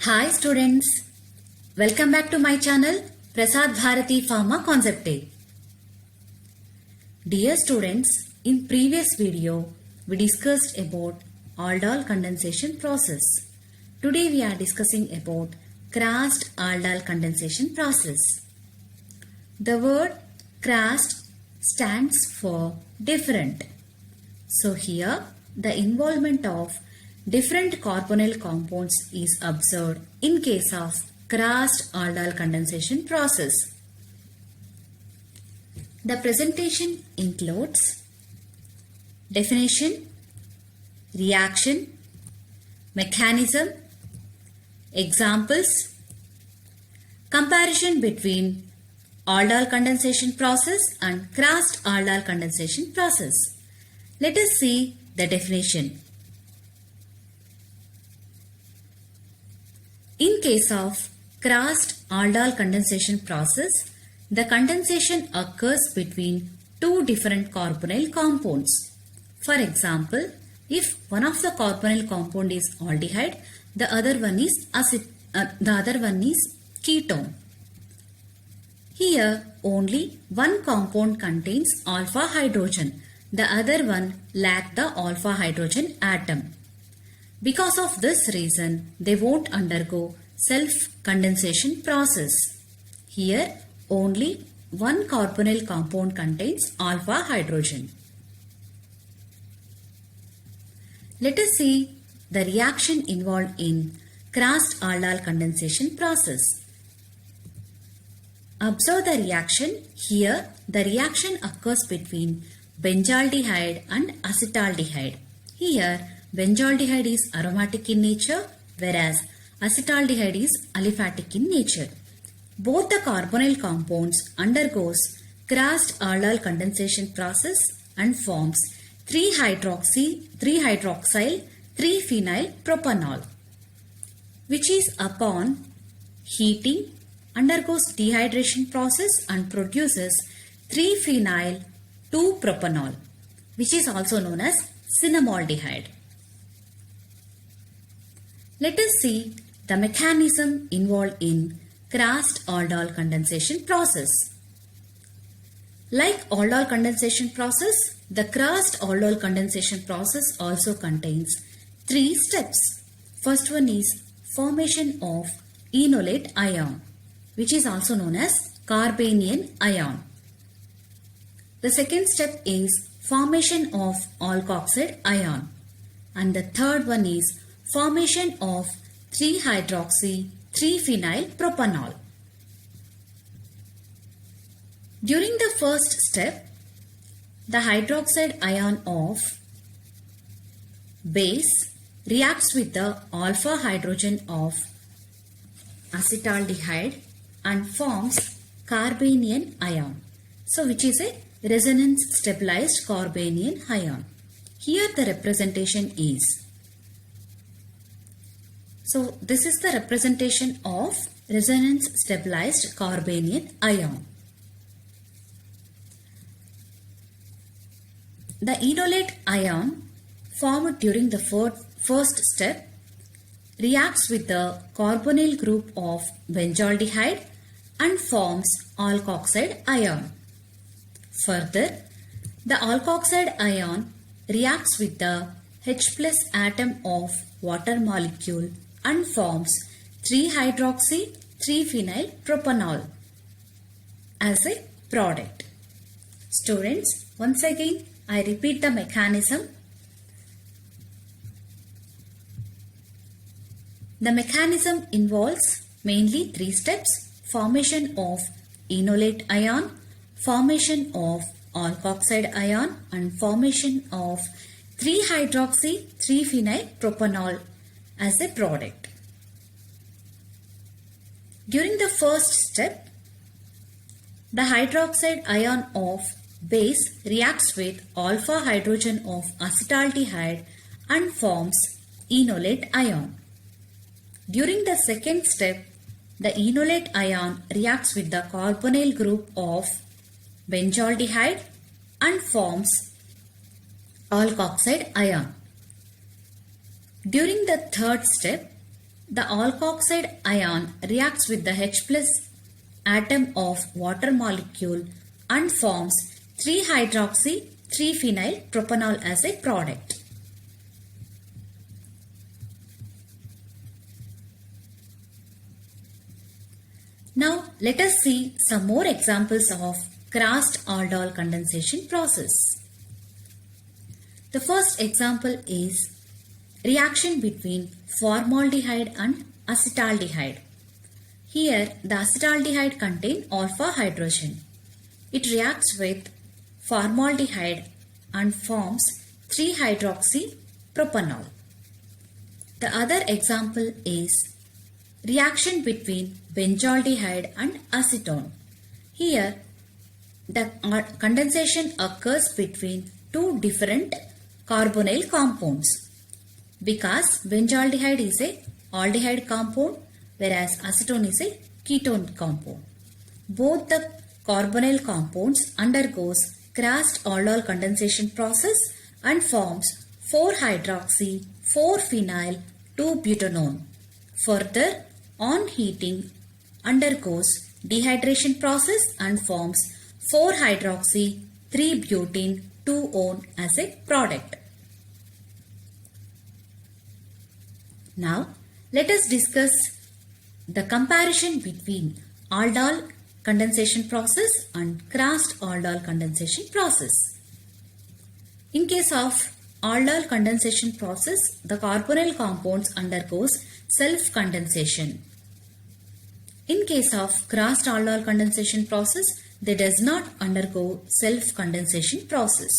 Hi students, welcome back to my channel Prasad Bharati Pharma Concept Day. Dear students, in previous video we discussed about aldol condensation process. Today we are discussing about Krast aldol condensation process. The word Krast stands for different. So here the involvement of different carbonyl compounds is observed in case of Krast aldol condensation process. The presentation includes definition, reaction, mechanism, examples, comparison between aldol condensation process and Krast aldol condensation process. Let us see the definition. In case of Krast aldol condensation process, the condensation occurs between two different carbonyl compounds. For example, if one of the carbonyl compound is aldehyde, the other one is ketone. Here only one compound contains alpha hydrogen, the other one lacks the alpha hydrogen atom. Because of this reason, they won't undergo self-condensation process. Here, only one carbonyl compound contains alpha hydrogen. Let us see the reaction involved in Krast aldol condensation process. Observe the reaction. Here, the reaction occurs between benzaldehyde and acetaldehyde. Here, benzaldehyde is aromatic in nature, whereas acetaldehyde is aliphatic in nature. Both the carbonyl compounds undergoes Krast aldol condensation process and forms 3-hydroxyl 3-phenyl propanol, which is upon heating undergoes dehydration process and produces 3-phenyl 2-propanol, which is also known as cinnamaldehyde. Let us see the mechanism involved in Krast aldol condensation process. Like aldol condensation process, the Krast aldol condensation process also contains 3 steps. First one is formation of enolate ion, which is also known as carbanion ion. The second step is formation of alkoxide ion, and the third one is formation of 3-hydroxy 3-phenyl propanol. During the first step, the hydroxide ion of base reacts with the alpha hydrogen of acetaldehyde and forms carbanion ion, so which is a resonance stabilized carbanion ion. Here the representation is. So this is the representation of resonance stabilized carbanion ion. The enolate ion formed during the first step reacts with the carbonyl group of benzaldehyde and forms alkoxide ion. Further, the alkoxide ion reacts with the H+ atom of water molecule and forms 3-hydroxy 3-phenyl propanol as a product. Students, once again I repeat the mechanism. The mechanism involves mainly 3 steps: formation of enolate ion, formation of alkoxide ion, and formation of 3-hydroxy 3-phenyl propanol as a product. During the first step, the hydroxide ion of base reacts with alpha hydrogen of acetaldehyde and forms enolate ion. During the second step, the enolate ion reacts with the carbonyl group of benzaldehyde and forms alkoxide ion. During the third step, The alkoxide ion reacts with the H plus atom of water molecule and forms 3-hydroxy-3-phenyl propanol as a product. Now let us see some more examples of Krast aldol condensation process. The first example is reaction between formaldehyde and acetaldehyde. Here the acetaldehyde contains alpha hydrogen. It reacts with formaldehyde and forms 3-hydroxypropanol. The other example is reaction between benzaldehyde and acetone. Here the condensation occurs between two different carbonyl compounds because benzaldehyde is a aldehyde compound whereas acetone is a ketone compound. Both the carbonyl compounds undergoes Krast aldol condensation process and forms 4-hydroxy-4-phenyl 2-butanone. Further, on heating undergoes dehydration process and forms 4-hydroxy-3-butene 2-one as a product. Now, let us discuss the comparison between aldol condensation process and Krast aldol condensation process. In case of aldol condensation process, the carbonyl compounds undergoes self-condensation. In case of Krast aldol condensation process, they does not undergo self-condensation process.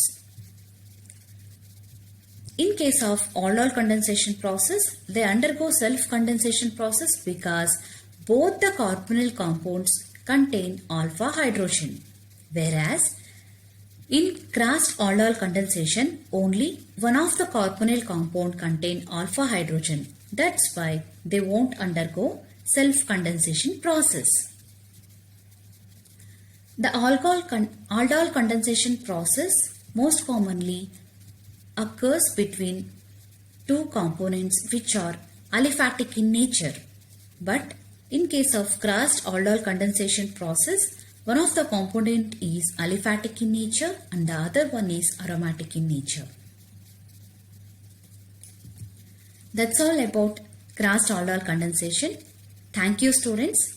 In case of aldol condensation process, they undergo self-condensation process because both the carbonyl compounds contain alpha hydrogen, whereas in Krast aldol condensation, only one of the carbonyl compound contain alpha hydrogen. That's why they won't undergo self-condensation process. The aldol condensation process most commonly occurs between two components which are aliphatic in nature. But in case of Krast aldol condensation process, one of the component is aliphatic in nature and the other one is aromatic in nature. That's all about Krast aldol condensation. Thank you, students.